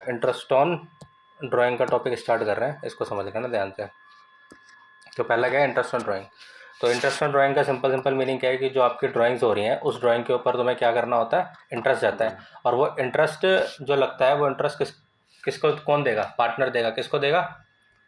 Interest on drawing का topic start कर रहे हैं, इसको समझ लेना ध्यान से। तो पहला क्या है, इंटरेस्ट ऑन ड्राइंग। तो इंटरेस्ट ऑन ड्राइंग का सिंपल मीनिंग क्या है कि जो आपकी ड्राइंग्स हो रही हैं उस ड्राइंग के ऊपर तुम्हें क्या करना होता है, इंटरेस्ट जाता है। और वो इंटरेस्ट जो लगता है वो इंटरेस्ट किसको कौन देगा, पार्टनर देगा। किसको देगा,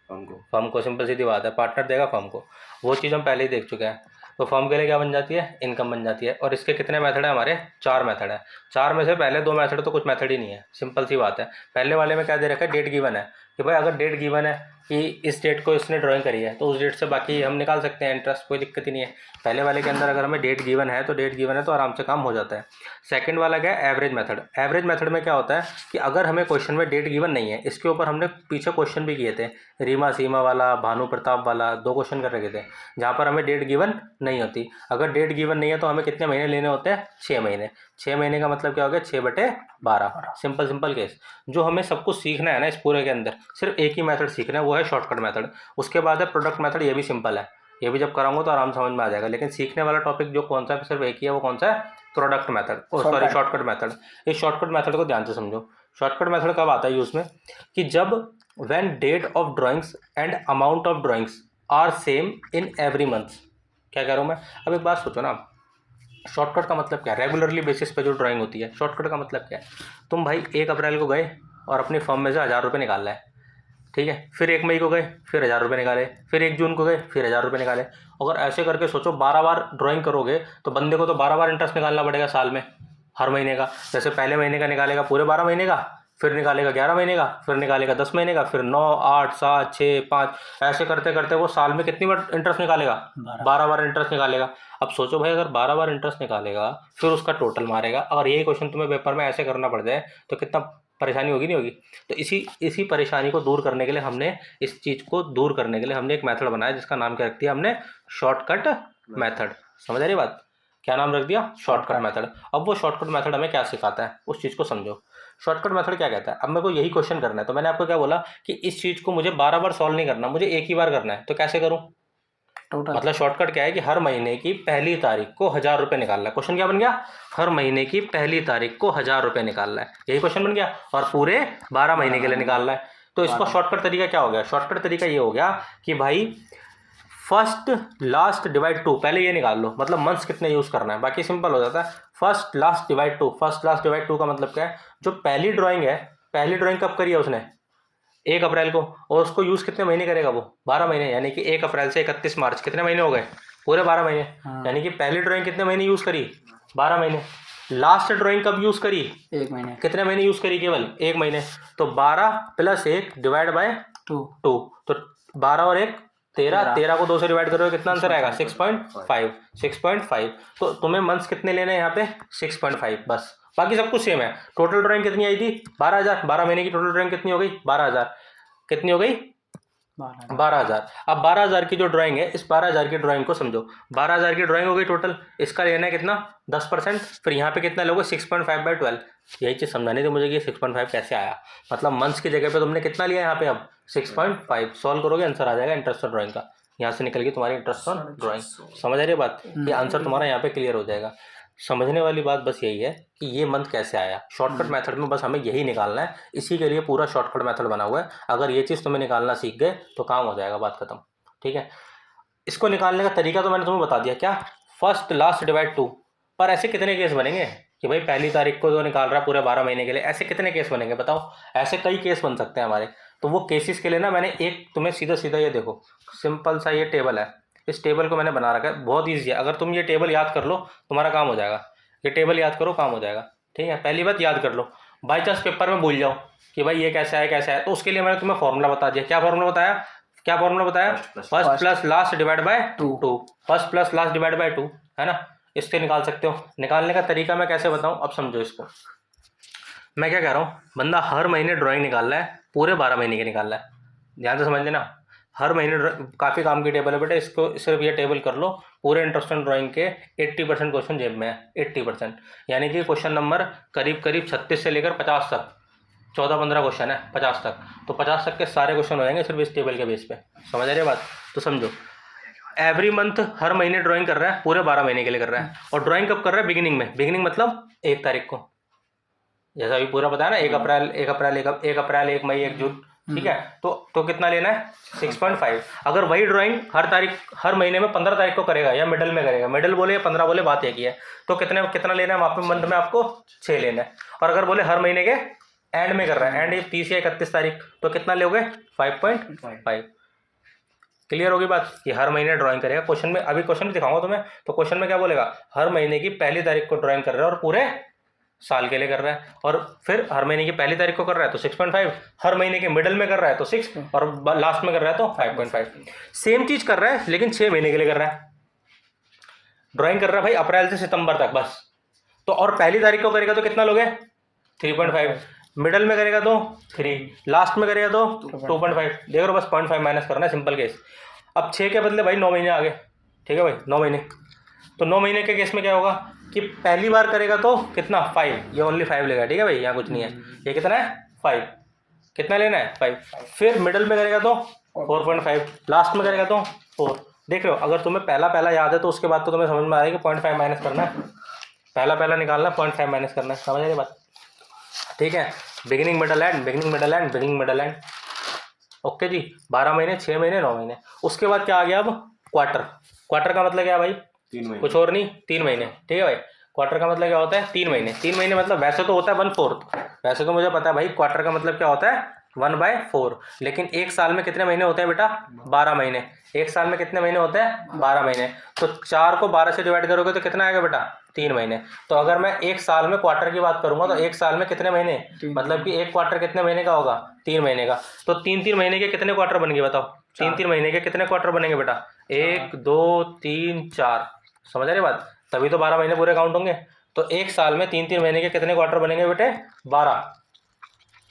फर्म को। सिंपल सीधी बात है, पार्टनर देगा फर्म को। वो चीज़ हम पहले ही देख चुके हैं। तो फर्म के लिए क्या बन जाती है, इनकम बन जाती है। और इसके कितने मेथड है हमारे, 4 मेथड है। 4 में से पहले 2 मेथड तो कुछ मेथड ही नहीं है, सिंपल सी बात है। पहले वाले में क्या दे रखा है, डेट गिवन है कि भाई अगर डेट गिवन है कि इस डेट को इसने ड्राइंग करी है तो उस डेट से बाकी हम निकाल सकते हैं इंटरेस्ट, कोई दिक्कत ही नहीं है। पहले वाले के अंदर अगर हमें डेट गिवन है तो डेट गिवन है तो आराम से काम हो जाता है। सेकंड वाला क्या है, एवरेज मेथड। एवरेज मेथड में क्या होता है कि अगर हमें क्वेश्चन में डेट गिवन नहीं है, इसके ऊपर हमने पीछे क्वेश्चन भी किए थे, रीमा सीमा वाला, भानु प्रताप वाला, 2 क्वेश्चन कर रखे थे जहाँ पर हमें डेट गिवन नहीं होती। अगर डेट गिवन नहीं है तो हमें कितने महीने लेने होते हैं, 6 महीने। 6 महीने का मतलब क्या हो गया, 6/12। Simple case. जो हमें सब कुछ सीखना है ना इस पूरे के अंदर, सिर्फ एक ही मेथड सीखना है, वो है शॉर्टकट मेथड। उसके बाद है प्रोडक्ट मेथड, ये भी सिंपल है, ये भी जब कराऊंगा तो आराम समझ में आ जाएगा। लेकिन सीखने वाला टॉपिक जो कौन सा है सिर्फ एक ही है, वो कौन सा है, product method, sorry shortcut method. इस शॉर्टकट मेथड को ध्यान से समझो। शॉर्टकट मेथड कब आता है यूज में, कि जब when date of drawings and amount of drawings are same in every month. क्या कह रहा हूँ मैं, अब एक बात सोचो ना, शॉर्टकट का मतलब क्या है, रेगुलरली बेसिस पे जो ड्राइंग होती है, शॉर्टकट का मतलब क्या है। तुम भाई 1 अप्रैल को गए और अपनी फर्म में से 1000 रुपये निकाल रहे हैं, ठीक है। फिर 1 मई को गए, फिर 1000 रुपये निकाले। फिर 1 जून को गए, फिर 1000 रुपये निकाले। अगर ऐसे करके सोचो 12 बार ड्राइंग करोगे तो बंदे को तो 12 बार इंटरेस्ट निकालना पड़ेगा साल में, हर महीने का। जैसे पहले महीने का निकालेगा पूरे 12 महीने का, फिर निकालेगा 11 महीने का, फिर निकालेगा 10 महीने का, फिर 9, 8, 7, 6, 5, ऐसे करते करते वो साल में कितनी बार इंटरेस्ट निकालेगा, 12 बार इंटरेस्ट निकालेगा। अब सोचो भाई, अगर 12 बार इंटरेस्ट निकालेगा फिर उसका टोटल मारेगा, और यही क्वेश्चन तुम्हें पेपर में ऐसे करना पड़ जाए तो कितना परेशानी होगी, नहीं होगी। तो इसी परेशानी को दूर करने के लिए हमने, इस चीज़ को दूर करने के लिए हमने एक मेथड बनाया जिसका नाम क्या रख दिया हमने, शॉर्टकट मेथड। समझ आ रही बात, क्या नाम रख दिया, शॉर्टकट मेथड। अब वो शॉर्टकट मेथड हमें क्या सिखाता है, उस चीज़ को समझो। शॉर्टकट मेथड क्या कहता है, अब मेरे को यही क्वेश्चन करना है तो मैंने आपको क्या बोला कि इस चीज़ को मुझे 12 बार सॉल्व नहीं करना, मुझे एक ही बार करना है। तो कैसे करूँ, मतलब शॉर्टकट क्या है कि हर महीने की पहली तारीख को 1000 रुपये निकालना है। क्वेश्चन क्या बन गया, हर महीने की पहली तारीख को 1000 रुपये निकालना है, यही क्वेश्चन बन गया। और पूरे 12 महीने के लिए निकालना है। तो इसका शॉर्टकट तरीका क्या हो गया, शॉर्टकट तरीका ये हो गया कि भाई फर्स्ट लास्ट डिवाइड 2, पहले ये निकाल लो, मतलब मंथ्स कितने यूज़ करना है, बाकी सिंपल हो जाता है। First last divide 2, first last divide 2 का मतलब क्या है, जो पहली ड्राइंग है, पहली ड्राइंग कब करी है उसने, 1 अप्रैल को, और उसको यूज़ कितने महीने करेगा वो, 12 महीने। यानी कि 1 अप्रैल से 31 मार्च कितने महीने हो गए, पूरे 12 महीने। यानी कि पहली ड्राइंग कितने महीने यूज़ करी, 12 महीने। लास्ट ड्राइंग कब यूज़ करी, 1 महीने। कितने महीने यूज़ करी, केवल 1 महीने। तो 12 + 1 डिवाइड बाय 2, तो 12 और 1 13, 13 को 2 से डिवाइड करोगे कितना आंसर आएगा, 6.5, 6.5। तो तुम्हें मंथ्स कितने लेने हैं यहाँ पे, 6.5 बस, बाकी सब कुछ सेम है। टोटल ड्राइंग कितनी आई थी, 12,000। 12 महीने की टोटल ड्राइंग कितनी हो गई, 12,000। कितनी हो गई, 12,000। अब 12,000 की जो ड्राइंग है, इस 12,000 की ड्राइंग को समझो, 12,000 की ड्राइंग हो गई टोटल, इसका लेना है कितना, 10%। फिर यहाँ पे कितना लोगे, 6.5/12। यही चीज़ समझानी थी मुझे कि 6.5 कैसे आया, मतलब मंथ्स की जगह पे तुमने कितना लिया यहाँ पे, अब 6.5। सॉल्व करोगे आंसर आ जाएगा इंटरेस्ट ऑन ड्राइंग का, यहाँ से निकल गई तुम्हारी इंटरेस्ट ऑन ड्राइंग। समझ आ रही है बात, ये आंसर तुम्हारा यहाँ पे क्लियर हो जाएगा। समझने वाली बात बस यही है कि ये मंथ कैसे आया, शॉर्टकट मेथड में बस हमें यही निकालना है, इसी के लिए पूरा शॉर्टकट मेथड बना हुआ है। अगर ये चीज़ तुम्हें निकालना सीख गए तो काम हो जाएगा, बात खत्म, ठीक है। इसको निकालने का तरीका तो मैंने तुम्हें बता दिया, क्या, फर्स्ट लास्ट डिवाइड 2। पर ऐसे कितने केस बनेंगे कि भाई पहली तारीख को जो निकाल रहा है पूरे 12 महीने के लिए, ऐसे कितने केस बनेंगे बताओ। ऐसे कई केस बन सकते हैं हमारे। तो वो केसेस के लिए ना मैंने एक तुम्हें सीधा सीधा ये देखो, सिंपल सा ये टेबल है, इस टेबल को मैंने बना रखा है, बहुत ईजी है। अगर तुम ये टेबल याद कर लो तुम्हारा काम हो जाएगा, ये टेबल याद करो काम हो जाएगा, ठीक है। पहली बात याद कर लो, बाई चांस पेपर में भूल जाओ कि भाई ये कैसा है कैसा है, तो उसके लिए मैंने तुम्हें फॉर्मूला बता दिया। क्या फॉर्मूला बताया, क्या फॉर्मूला बताया, first plus last divide by 2, first plus last divide by 2, है ना। इससे निकाल सकते हो। निकालने का तरीका मैं कैसे बताऊं, अब समझो इसको। मैं क्या कह रहा हूँ, बंदा हर महीने ड्राइंग निकाल रहा है, पूरे 12 महीने की निकाल रहा है, ध्यान से समझ लेना। हर महीने काफ़ी काम की टेबल है बेटा, इसको सिर्फ ये टेबल कर लो। पूरे इंटरेस्ट ऑन ड्राइंग के 80% क्वेश्चन जेब में है, 80%। यानी कि क्वेश्चन नंबर करीब करीब 36 से लेकर 50 तक, 14-15 क्वेश्चन है 50 तक। तो 50 तक के सारे क्वेश्चन हो जाएंगे सिर्फ इस टेबल के बेस पे। समझ आ रही है बात, तो समझो एवरी मंथ हर महीने ड्राइंग कर रहा है, पूरे 12 महीने के लिए कर रहा है। और ड्राइंग कब कर रहा है, बिगिनिंग में, बिगिनिंग मतलब 1 तारीख को, जैसा अभी पूरा बताया ना, 1 अप्रैल 1 मई 1 जून, ठीक है। तो कितना लेना है 6.5। अगर वही ड्राइंग हर महीने में 15 तारीख को करेगा या मिडल में करेगा, मिडल बोले या 15 बोले, बात एक ही है, तो कितना लेना है वहाँ पे मंथ में आपको 6 लेना है। और अगर बोले हर महीने के एंड में कर रहा है, एंड 30 या 31 तारीख, तो कितना लोगे 5.5। क्लियर होगी बात कि हर महीने ड्राइंग करेगा। क्वेश्चन में अभी क्वेश्चन दिखाऊंगा तुम्हें, तो क्वेश्चन में क्या बोलेगा, हर महीने की पहली तारीख को ड्राइंग कर रहा है और पूरे साल के लिए कर रहा है, और फिर हर महीने की पहली तारीख को कर रहा है तो 6.5, हर महीने के मिडल में कर रहा है तो 6, और लास्ट में कर रहा है तो 5.5। सेम चीज कर रहा है लेकिन 6 महीने के लिए कर रहा है। ड्राइंग कर रहा है भाई अप्रैल से सितंबर तक बस, तो और पहली तारीख को करेगा तो कितना लोगे 3.5, मिडल में करेगा तो 3, लास्ट में करेगा तो 2.5। देख लो बस 0.5 माइनस करना है, सिंपल केस। अब 6 के बदले भाई 9 महीने आ गए, ठीक है भाई 9 महीने। तो 9 महीने के केस में क्या होगा कि पहली बार करेगा तो कितना 5, ये ओनली 5 लेगा, ठीक है भाई, यहाँ कुछ नहीं है। ये कितना है 5, कितना लेना है 5। फिर मिडल में करेगा तो 4.5, लास्ट में करेगा तो 4। देख रहे हो, अगर तुम्हें पहला याद है तो उसके बाद तो तुम्हें समझ में आ रहा है कि 0.5 माइनस करना है, पहला निकालना, 0.5 माइनस करना है, समझ रहे बात, ठीक है। Beginning middle end, beginning middle end, beginning middle end, okay ji. 12 महीने, 6 महीने, 9 महीने। उसके बाद क्या आ गया अब क्वार्टर का मतलब क्या है भाई 3 महीने, कुछ और नहीं 3 महीने, ठीक है भाई। क्वार्टर का मतलब क्या होता है 3 महीने। 3 महीने मतलब वैसे तो होता है 1/4, वैसे तो मुझे पता है भाई क्वार्टर का मतलब क्या होता है 1/4, लेकिन एक साल में कितने महीने होते हैं बेटा 12 महीने। एक साल में कितने महीने होते हैं 12 महीने, तो 4 को 12 से डिवाइड करोगे तो कितना आएगा बेटा 3 महीने। तो अगर मैं एक साल में क्वार्टर की बात करूंगा तो एक साल में कितने महीने, मतलब कि एक क्वार्टर कितने महीने का होगा 3 महीने का। तो 3 महीने के कितने क्वार्टर बनेंगे बताओ, 3 महीने के कितने क्वार्टर बनेंगे बेटा 1 2 3 4, समझ रहे बात, तभी तो 12 महीने पूरे काउंट होंगे। तो एक साल में 3 महीने के कितने क्वार्टर बनेंगे बेटे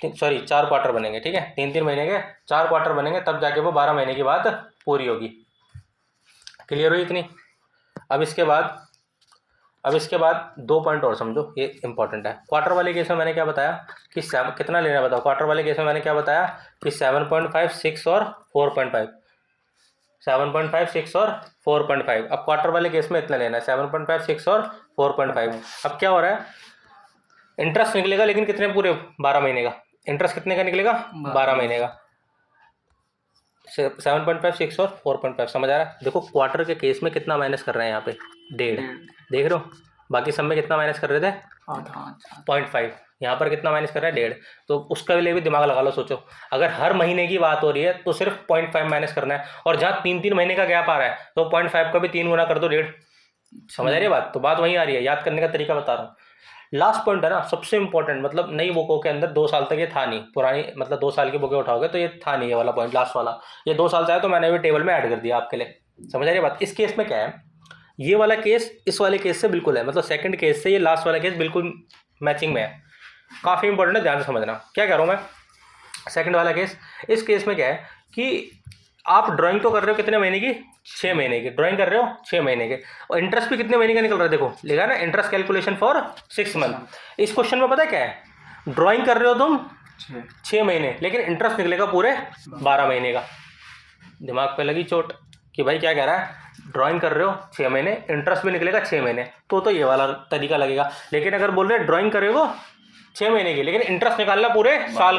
4 क्वार्टर बनेंगे, ठीक है। 3 महीने के 4 क्वार्टर बनेंगे, तब जाके वो 12 महीने की बात पूरी होगी। क्लियर हुई इतनी। अब इसके बाद 2 पॉइंट और समझो, ये इंपॉर्टेंट है। क्वार्टर वाले केस में मैंने क्या बताया कि कितना लेना बताओ, क्वार्टर वाले केस में मैंने क्या बताया कि 7.5, 6 और 4.5, 7.5, 6 और 4.5। अब क्वार्टर वाले केस में इतना लेना है 7.5, 6 और 4.5। अब क्या हो रहा है, इंटरेस्ट निकलेगा लेकिन कितने पूरे 12 महीने का, इंटरेस्ट कितने का निकलेगा 12 महीने का। 7.5, 6 और 4.5, समझ आ रहा है। देखो क्वार्टर के केस में कितना माइनस कर रहे हैं यहाँ पे 1.5, देख रहे हो, बाकी सब में कितना माइनस कर रहे थे 0.5, यहाँ पर कितना माइनस कर रहा है 1.5। तो उसका लिए भी दिमाग लगा लो, सोचो अगर हर महीने की बात हो रही है तो सिर्फ 0.5 माइनस करना है, और जहाँ 3 महीने का गैप आ रहा है तो 0.5 का भी 3 गुना कर दो 1.5, समझ आ रही है बात। तो बात वहीं आ रही है, याद करने का तरीका बता रहा हूँ। लास्ट पॉइंट है ना सबसे इंपॉर्टेंट, मतलब नई बुकों के अंदर 2 साल तक ये था नहीं, पुरानी मतलब 2 साल की बुकें उठाओगे तो ये था नहीं, ये वाला पॉइंट लास्ट वाला, ये 2 साल से आया तो मैंने भी टेबल में ऐड कर दिया आपके लिए, समझ आ रही है बात। इस केस में क्या है, ये वाला केस इस वाले केस से बिल्कुल है, मतलब सेकंड केस से ये लास्ट वाला केस बिल्कुल मैचिंग में है। काफ़ी इंपॉर्टेंट है, ध्यान से समझना क्या कह रहा हूँ मैं। सेकंड वाला केस, इस केस में क्या है कि आप ड्राइंग तो कर रहे हो कितने महीने की 6 महीने की ड्राइंग कर रहे हो 6 महीने के, और इंटरेस्ट भी कितने महीने का निकल रहा है, देखो लिखा ना इंटरेस्ट कैलकुलेशन फॉर 6 मंथ। इस क्वेश्चन में पता है क्या है, ड्राइंग कर रहे हो तुम 6 महीने लेकिन इंटरेस्ट निकलेगा पूरे 12 महीने का। दिमाग पे लगी चोट कि भाई क्या कह रहा है, ड्राइंग कर रहे हो 6 महीने, इंटरेस्ट भी निकलेगा 6 महीने, तो ये वाला तरीका लगेगा। लेकिन अगर बोल रहे ड्राइंग करेगा 6 महीने की लेकिन इंटरेस्ट निकालना पूरे साल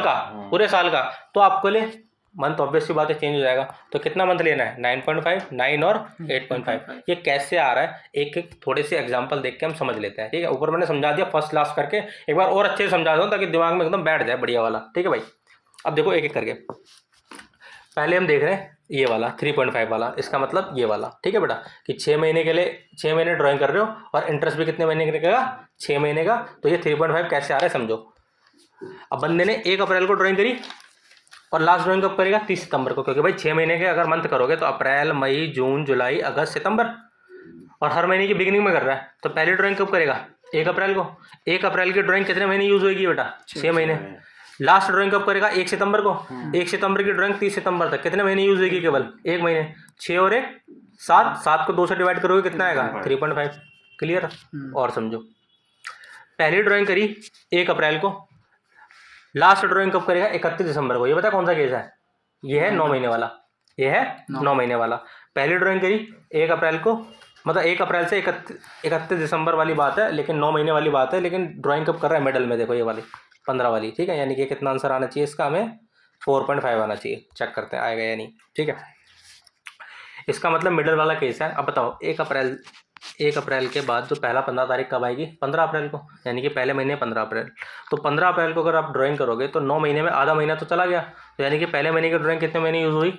का, तो आपको लिए मंथ ऑब्वियस सी बात है चेंज हो जाएगा। तो कितना मंथ लेना है 9.5, 9 और 8.5। ये कैसे आ रहा है एक एक थोड़े से एग्जांपल देख के हम समझ लेते हैं, ठीक है। ऊपर मैंने समझा दिया फर्स्ट क्लास करके, एक बार और अच्छे से समझा दूँ ताकि दिमाग में एकदम बैठ जाए बढ़िया वाला, ठीक है भाई। अब देखो एक एक करके, पहले हम देख रहे हैं ये वाला 3.5 वाला, इसका मतलब ये वाला, ठीक है बेटा, कि 6 महीने के लिए 6 महीने ड्राइंग कर रहे हो और इंटरेस्ट भी कितने महीने का निकलेगा 6 महीने का। तो ये 3.5 कैसे आ रहा है समझो। अब बंदे ने 1 अप्रैल को ड्राइंग करी और लास्ट ड्राइंग कब करेगा 30 सितंबर को, क्योंकि भाई 6 महीने के अगर मंथ करोगे तो अप्रैल, मई, जून, जुलाई, अगस्त, सितंबर, और हर महीने की बिगिनिंग में कर रहा है। तो पहली ड्राइंग कब करेगा 1 अप्रैल को। 1 अप्रैल की ड्राइंग कितने महीने यूज होगी बेटा 6 महीने। लास्ट ड्राइंग कब करेगा 1 सितंबर को। 1 सितंबर की ड्राइंग 30 सितंबर तक कितने महीने यूज होगी, केवल 1 महीने। 6 और 1 7, 7 को 2 से डिवाइड करोगे कितना आएगा 3.5। क्लियर। और समझो, पहली ड्राइंग करी 1 अप्रैल को, लास्ट ड्राइंग कब करेगा 31 दिसंबर को। ये बता कौन सा केस है, ये है 9 महीने वाला, ये है 9 महीने वाला। पहली ड्राइंग करी 1 अप्रैल को, मतलब 1 अप्रैल से 31 दिसंबर वाली बात है, लेकिन 9 महीने वाली बात है, लेकिन ड्राइंग कब कर रहा है मिडल में, देखो ये वाली 15 वाली, ठीक है। यानी कि कितना आंसर आना चाहिए इसका, हमें 4.5 आना चाहिए। चेक करते हैं आएगा या नहीं, ठीक है। इसका मतलब मिडल वाला केस है। अब बताओ 1 अप्रैल के बाद जो पहला 15 तारीख कब आएगी, 15 अप्रैल को, यानी कि पहले महीने 15 अप्रैल। तो 15 अप्रैल को अगर आप ड्राइंग करोगे तो 9 महीने में आधा महीना तो चला गया, तो यानी कि पहले महीने की ड्राइंग कितने महीने यूज़ हुई,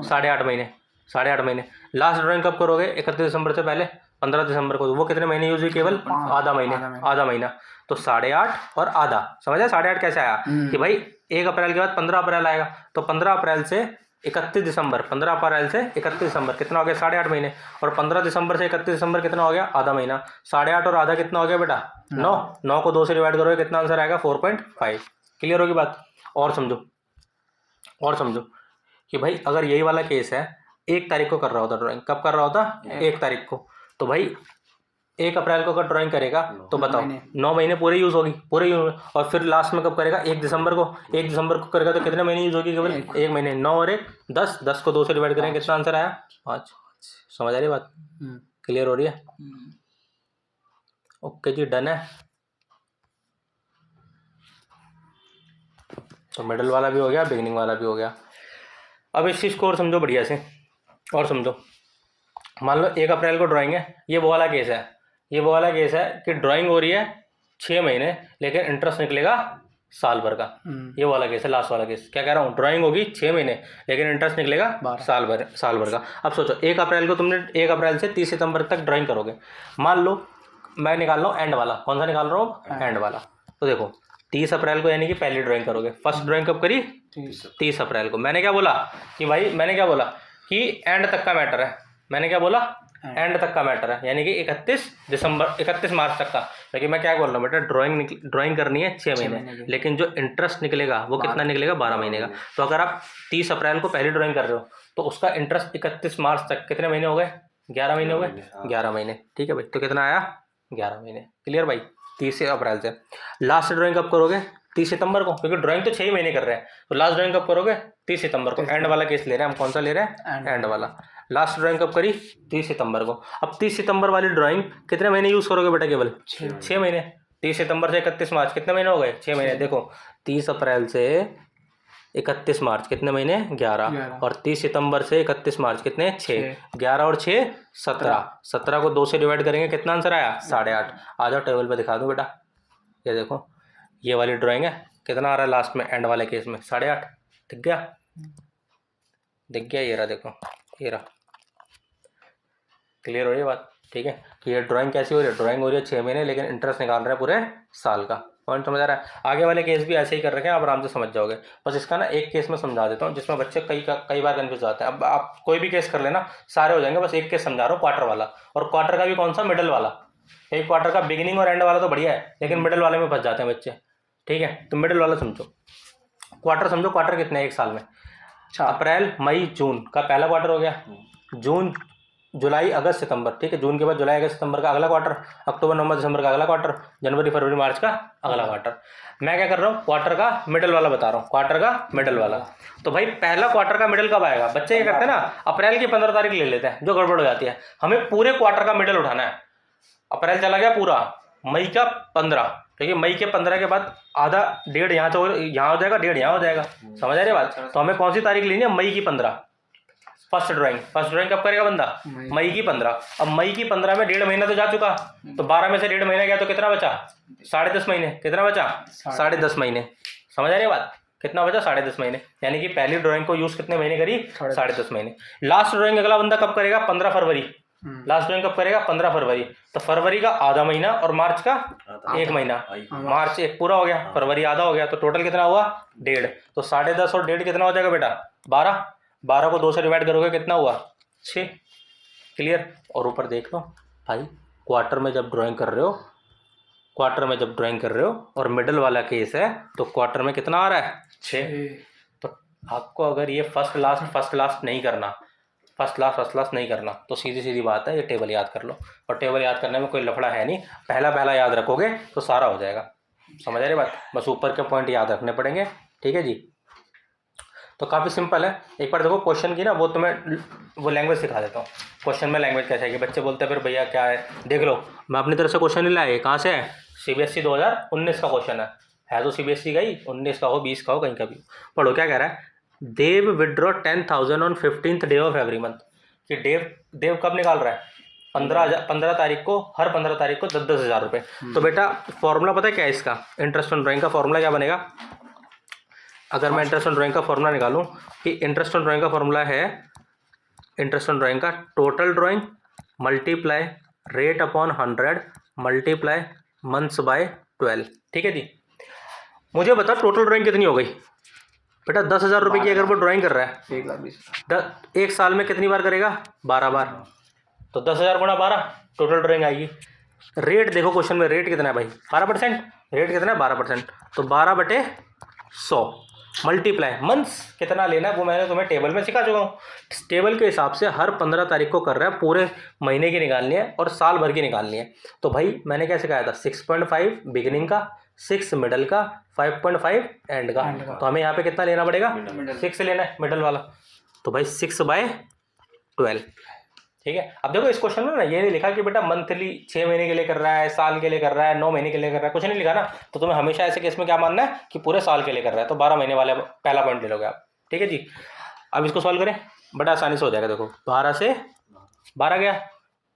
8.5 महीने, 8.5 महीने। लास्ट ड्राइंग कब करोगे, 31 दिसंबर से पहले 15 दिसंबर को, तो वो कितने महीने यूज़ हुई, केवल आधा महीने, आधा महीना। तो 8.5 और आधा, समझ आया 8.5 कैसे आया कि भाई 1 अप्रैल के बाद 15 अप्रैल आएगा, तो 15 अप्रैल से 31 दिसंबर, 15 अप्रैल से 31 दिसंबर कितना हो गया, 8.5 महीने। और 15 दिसंबर से 31 दिसंबर कितना हो गया, आधा महीना। 8.5 और आधा कितना हो गया बेटा, 9। 9 को 2 से डिवाइड करोगे कितना आंसर आएगा, 4.5। क्लियर होगी बात। और समझो, और समझो कि भाई अगर यही वाला केस है, 1 तारीख को कर रहा होता ड्राइंग, कब कर रहा होता, 1 तारीख को, तो भाई 1 अप्रैल को अगर ड्राइंग करेगा तो बताओ 9 महीने पूरे यूज़ होगी, पूरे यूज। और फिर लास्ट में कब करेगा, 1 दिसंबर को, 1 दिसंबर को करेगा तो कितने महीने यूज़ होगी, केवल 1 महीने। 9 और 1 10, 10 को 2 से डिवाइड करेंगे कितना आंसर आया, 5। समझ आ रही बात, क्लियर हो रही है। ओके जी, डन है। तो मिडल वाला भी हो गया, बिगिनिंग वाला भी हो गया। अब इस चीज़ को और समझो बढ़िया से, और समझो। मान लो 1 अप्रैल को ड्राइंग है, ये वो वाला केस है, ये वो वाला केस है कि ड्राइंग हो रही है 6 महीने, लेकिन इंटरेस्ट निकलेगा साल भर का। ये वाला केस है, लास्ट वाला केस। क्या कह रहा हूँ, ड्राइंग होगी 6 महीने, लेकिन इंटरेस्ट निकलेगा साल भर का। अब सोचो 1 अप्रैल को तुमने 1 अप्रैल से 30 सितंबर तक ड्राइंग करोगे। मान लो मैं निकाल रहा हूँ एंड वाला, कौन सा निकाल रहा हूँ, एंड वाला। तो देखो 30 अप्रैल को यानी कि पहली ड्राइंग करोगे। फर्स्ट ड्राइंग कब करी, 30 अप्रैल को। मैंने क्या बोला कि भाई, मैंने क्या बोला कि एंड तक का मैटर है, मैंने क्या बोला, एंड तक का मैटर है, यानी कि 31 मार्च तक का। लेकिन मैं क्या बोल रहा हूँ बेटा, ड्राइंग करनी है 6 महीने, लेकिन जो इंटरेस्ट निकलेगा वो कितना निकलेगा, 12 महीने का। तो अगर आप 30 अप्रैल को पहली ड्राइंग कर रहे हो तो उसका इंटरेस्ट 31 मार्च तक कितने महीने हो गए, 11 महीने हो गए, 11 महीने, ठीक है भाई। तो कितना आया, 11 महीने। क्लियर भाई। 30 अप्रैल से लास्ट ड्राइंग कब करोगे, 30 सितंबर को, क्योंकि ड्राइंग तो 6 महीने कर रहे हैं। तो लास्ट ड्राइंग कब करोगे, 30 सितंबर को। एंड वाला केस ले रहे हैं हम, कौन सा ले रहे हैं, एंड वाला। लास्ट ड्राइंग कब करी, 30 सितंबर को। अब 30 सितंबर वाली ड्राइंग कितने महीने यूज करोगे बेटा, केवल 6 महीने। 30 सितंबर से 31 मार्च कितने महीने हो गए, 6 महीने। देखो 30 अप्रैल से 31 मार्च कितने महीने, 11। और 30 सितंबर से 31 मार्च कितने, 6। 11 और 6 17। 17 को 2 से डिवाइड करेंगे कितना आंसर आया, 8.5। आ जाओ टेबल पे दिखा दो बेटा, ये देखो ये वाली ड्राइंग है, कितना आ रहा है लास्ट में, एंड वाले केस में 8.5। दिख गया, दिख गया, ये रहा, देखो ये रहा। क्लियर हो रही है बात, ठीक है। तो ये ड्राइंग कैसी हो रही है, ड्राइंग हो रही है 6 महीने, लेकिन इंटरेस्ट निकाल रहे हैं पूरे साल का। पॉइंट समझ आ रहा है। आगे वाले केस भी ऐसे ही कर रखे हैं, आप आराम से समझ जाओगे। बस इसका ना एक केस में समझा देता हूँ जिसमें बच्चे कई बार कन्फ्यूज आते हैं। अब आप कोई भी केस कर लेना, सारे हो जाएंगे। बस एक केस समझा रहा हूँ, क्वार्टर वाला। और क्वार्टर का भी कौन सा, मिडल वाला। एक क्वार्टर का बिगिनिंग और एंड वाला तो बढ़िया है, लेकिन मिडल वाले में फंस जाते हैं बच्चे, ठीक है। तो मिडल वाला समझो, क्वार्टर समझो। क्वार्टर कितने हैं एक साल में, अप्रैल मई जून का पहला क्वार्टर हो गया, जून जुलाई अगस्त सितंबर, ठीक है। जून के बाद जुलाई अगस्त सितंबर का अगला क्वार्टर, अक्टूबर नवंबर दिसंबर का अगला क्वार्टर, जनवरी फरवरी मार्च का अगला क्वार्टर। मैं क्या कर रहा हूँ, क्वार्टर का मिडल वाला बता रहा हूँ, क्वार्टर का मिडल वाला। तो भाई पहला क्वार्टर का मिडल कब आएगा, बच्चे क्या करते हैं ना, अप्रैल की 15 तारीख ले लेते हैं, जो गड़बड़ हो जाती है। हमें पूरे क्वार्टर का मिडल उठाना है। अप्रैल चला गया पूरा, मई का 15, ठीक है। मई के 15 के बाद आधा, डेढ़ यहाँ हो जाएगा, डेढ़ यहाँ हो जाएगा। समझ आ रही बात। तो हमें कौन सी तारीख लेनी है, मई की 15। फर्स्ट ड्राइंग कब करेगा बंदा, मई की 15। अब मई की 15 में 1.5 महीना तो जा चुका, तो 12 में से 1.5 महीना गया तो कितना बचा, 10.5 महीने। कितना बचा, 10.5 महीने। समझ आ रही है बात, कितना बचा, 10.5 महीने। यानी कि पहली ड्राइंग को यूज कितने महीने करी, 10.5 महीने। लास्ट ड्राइंग अगला बंदा कब करेगा, 15 फरवरी। लास्ट ड्राइंग कब करेगा, 15 फरवरी। तो फरवरी का आधा महीना और मार्च का 1 महीना। मार्च 1 पूरा हो गया, फरवरी आधा हो गया, तो टोटल कितना हुआ, 1.5। तो 10.5 और 1.5 कितना हो जाएगा बेटा, 12। 12 को 2 से डिवाइड करोगे कितना हुआ, 6। क्लियर। और ऊपर देख लो भाई, क्वार्टर में जब ड्राइंग कर रहे हो, क्वार्टर में जब ड्राइंग कर रहे हो और मिडल वाला केस है, तो क्वार्टर में कितना आ रहा है, 6। तो आपको अगर ये फर्स्ट लास्ट नहीं करना, फर्स्ट लास्ट नहीं करना, तो सीधी सीधी बात है, ये टेबल याद कर लो। और टेबल याद करने में कोई लफड़ा है नहीं, पहला याद रखोगे तो सारा हो जाएगा। समझ आ रही बात। बस ऊपर के पॉइंट याद रखने पड़ेंगे, ठीक है जी। तो काफ़ी सिंपल है। एक बार देखो क्वेश्चन की ना वो तुम्हें वो लैंग्वेज सिखा देता हूँ। क्वेश्चन में लैंग्वेज कैसे है कि बच्चे बोलते हैं फिर भैया क्या है, देख लो मैं अपनी तरफ से क्वेश्चन नहीं लाया, कहाँ से है, CBSE 2019 का क्वेश्चन है तो CBSE का ही, 19 का हो 20 का हो कहीं का भी। पढ़ो क्या कह रहा है, Dev withdraw 10,000 on 15th day of every month. कि देव कब निकाल रहा है, 15 तारीख को, हर 15 तारीख को 10-10 हज़ार रुपये। तो बेटा फॉर्मूला पता है क्या है इसका, इंटरेस्ट ऑन ड्राइंग का फॉर्मूला क्या बनेगा, अगर मैं इंटरेस्ट ऑन ड्राइंग का फॉर्मूला निकालूं कि इंटरेस्ट ऑन ड्राइंग का फॉर्मूला है, इंटरेस्ट ऑन ड्राइंग का total drawing multiply rate upon 100 multiply months by 12। ठीक है जी। मुझे बता टोटल ड्राइंग कितनी हो गई बेटा, 10,000 रुपये की अगर वो ड्राइंग कर रहा है 1,20,000, एक साल में कितनी बार करेगा, 12 बार, तो 10,000 गुणा 12 टोटल ड्राइंग आएगी। रेट देखो क्वेश्चन में रेट कितना है भाई, 12%, रेट कितना है 12%, तो 12/100 मल्टीप्लाई मंथ्स कितना लेना है वो मैंने तुम्हें टेबल में सिखा चुका हूँ। टेबल के हिसाब से हर 15 तारीख को कर रहा है, पूरे महीने की निकालनी है और साल भर की निकालनी है। तो भाई मैंने क्या सिखाया था, 6.5 बिगिनिंग का, 6 मिडल का, 5.5 एंड का। तो हमें यहाँ पे कितना लेना पड़ेगा, 6 लेना है मिडल वाला, तो भाई 6/12। ठीक है। अब देखो इस क्वेश्चन में ना ये नहीं लिखा कि बेटा मंथली 6 महीने के लिए कर रहा है, साल के लिए कर रहा है, 9 महीने के लिए कर रहा है, कुछ नहीं लिखा ना। तो तुम्हें हमेशा ऐसे केस में क्या मानना है कि पूरे साल के लिए कर रहा है, तो 12 महीने वाला पहला पॉइंट ले लोगे आप। ठीक है जी। अब इसको सॉल्व करें, बड़ा आसानी से हो जाएगा। देखो 12 से 12 गया,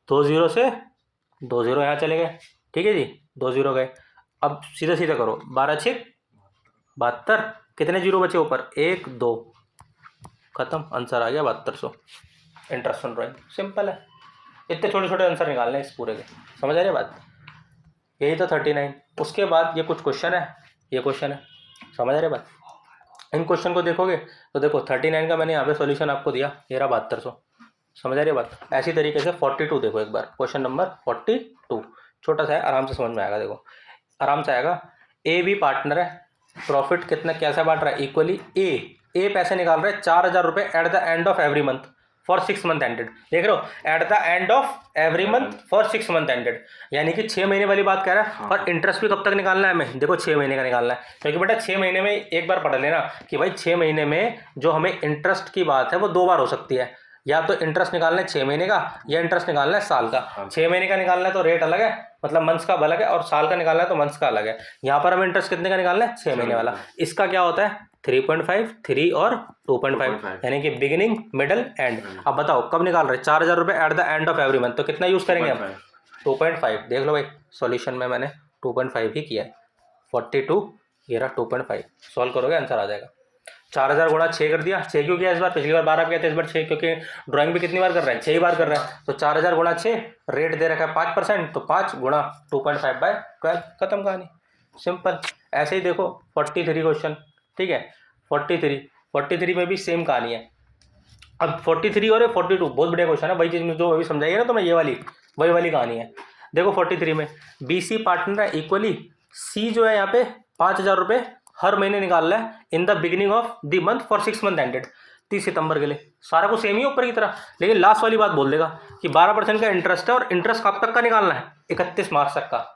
2 0 से 2 0 यहाँ चले गए। ठीक है जी, 2 0 गए। अब सीधा सीधा करो, 12 6 72, कितने जीरो बचे ऊपर, 1 2, खत्म, आंसर आ गया 7200। इंटरेस्ट ऑन ड्राइंग सिंपल है, इतने छोटे छोटे आंसर निकालने हैं इस पूरे के, समझ आ रही है बात। यही तो 39। उसके बाद ये कुछ क्वेश्चन है, ये क्वेश्चन है, समझ आ रही है बात। इन क्वेश्चन को देखोगे तो देखो 39 का मैंने यहाँ पे सॉल्यूशन आपको दिया, ये रहा 7200, समझ आ रही है बात। ऐसी तरीके से 42 देखो एक बार, क्वेश्चन नंबर 42 छोटा सा है, आराम से समझ में आएगा। देखो आराम से आएगा, ए बी पार्टनर है, प्रॉफिट कितना कैसा बांट रहा है, इक्वली। ए पैसे निकाल रहा है 4,000 रुपये at the end of every month for 6 month ended. देख रहे हो, at the end of every month for 6 month ended, यानी कि 6 महीने वाली बात कह रहा है। और इंटरेस्ट भी कब तक निकालना है हमें, देखो 6 महीने का निकालना है, क्योंकि बेटा 6 महीने में एक बार पढ़ लेना कि भाई 6 महीने में जो हमें इंटरेस्ट की बात है वो 2 बार हो सकती है, या तो इंटरेस्ट निकालना है 6 महीने का, या इंटरेस्ट निकालना है साल का। 6 महीने का निकालना है तो रेट अलग है, मतलब मंथ्स का अलग है, और साल का निकालना है तो मंथ्स का अलग है। यहाँ पर हमें इंटरेस्ट कितने का निकालना है, 6 महीने वाला। इसका क्या होता है, 3.5, 3 और 2.5, यानी कि बिगिनिंग मिडल एंड। अब बताओ कब निकाल रहे हैं, 4,000 रुपये at the end of every month, तो कितना यूज़ करेंगे हम, 2.5। देख लो भाई सॉल्यूशन में मैंने 2.5 ही किया है। 42 ये रहा 2.5, सॉल्व करोगे आंसर आ जाएगा। 4,000 गुणा 6 कर दिया, 6 क्यों किया इस बार, पिछली बार 12 किया था, इस बार 6, क्योंकि ड्राइंग भी कितनी बार कर रहा है, 6 ही बार कर रहा है। तो 4,000 गुणा 6, रेट दे रखा है 5%, तो 5 गुणा 2.5/12, खत्म कहानी, सिंपल। ऐसे ही देखो 43 क्वेश्चन, ठीक है, 43 में भी सेम कहानी है। अब 43 और 42 बहुत बढ़िया क्वेश्चन है, वही चीज़ जो अभी समझाइए ना तो मैं, ये वाली वही वाली कहानी है। देखो 43 में BC पार्टनर है, इक्वली C जो है यहाँ पे 5,000 रुपये हर महीने निकाल रहा है in the beginning of the month for 6 month ended, 30 सितंबर के लिए। सारा कुछ सेम ही ऊपर की तरह, लेकिन लास्ट वाली बात बोल देगा कि 12% का इंटरेस्ट है, और इंटरेस्ट कब तक का निकालना है, 31 मार्च तक का।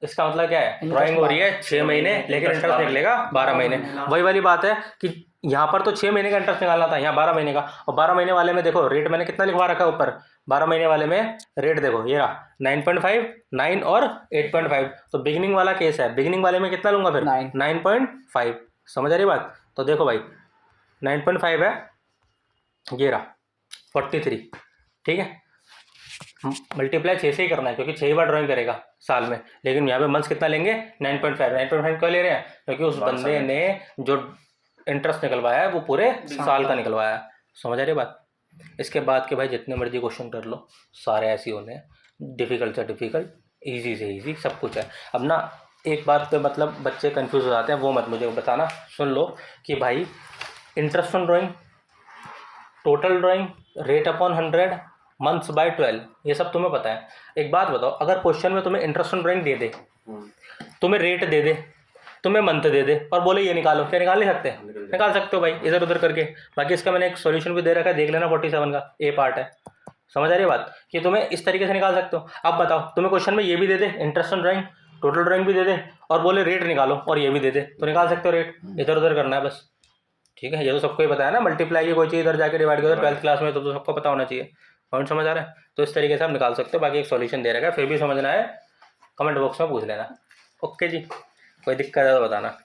इसका मतलब क्या है, ड्राइंग हो रही है 6 महीने, लेकिन इंटरेस्ट निकलेगा 12 महीने। वही वाली बात है कि यहाँ पर तो 6 महीने का इंटरेस्ट निकालना था, यहाँ 12 महीने का। और 12 महीने वाले में देखो रेट मैंने कितना लिखवा रखा है ऊपर, 12 महीने वाले में रेट देखो ये रहा 9.5, 9 और 8.5। तो बिगिनिंग वाला केस है, बिगिनिंग वाले में कितना लूंगा फिर, 9.5, समझ आ रही बात। तो देखो भाई 9.5 है, ये रहा 43, ठीक है, मल्टीप्लाई 6 से ही करना है, क्योंकि 6 बार ड्राइंग करेगा साल में। लेकिन यहाँ पे मंथ्स कितना लेंगे, 9.5 क्यों ले रहे हैं, क्योंकि उस बंदे ने जो इंटरेस्ट निकलवाया है वो पूरे साल का निकलवाया है, समझ आ रही बात। इसके बाद के भाई जितने मर्जी क्वेश्चन कर लो, सारे ऐसे होने हैं, डिफ़िकल्ट से डिफ़िकल्ट, ईजी से ईजी, सब कुछ है। अब ना एक बात पे मतलब बच्चे कंफ्यूज हो जाते हैं, वो मत मुझे बताना, सुन लो कि भाई interest on drawing, total drawing, rate upon 100, months by 12, ये सब तुम्हें पता है। एक बात बताओ, अगर क्वेश्चन में तुम्हें इंटरेस्ट ऑन ड्राइंग दे दे, तुम्हें रेट दे दे, तुम्हें मंथ दे दे, और बोले ये निकालो, क्या निकाल नहीं सकते, निकाल सकते हो भाई इधर उधर करके। बाकी इसका मैंने एक सॉल्यूशन भी दे रखा है, देख लेना, 47 का ए पार्ट है, समझ आ रही है बात, कि तुम्हें इस तरीके से निकाल सकते हो। अब बताओ तुम्हें क्वेश्चन में ये भी दे दे, interest on drawing, total drawing भी दे दे, और बोले रेट निकालो, और ये भी दे दे, तो निकाल सकते हो रेट, इधर उधर करना है बस, ठीक है, ये तो सबको ही पता है ना, मल्टीप्लाई की कोई चीज़ इधर जाके डिवाइड करो 12th क्लास में, तो सबको पता होना चाहिए। पॉइंट समझ आ रहा है? तो इस तरीके से आप निकाल सकते हो। बाकी एक सॉल्यूशन दे रखा है, फिर भी समझना है कमेंट बॉक्स में पूछ लेना। ओके जी, कोई दिक्कत है तो बताना।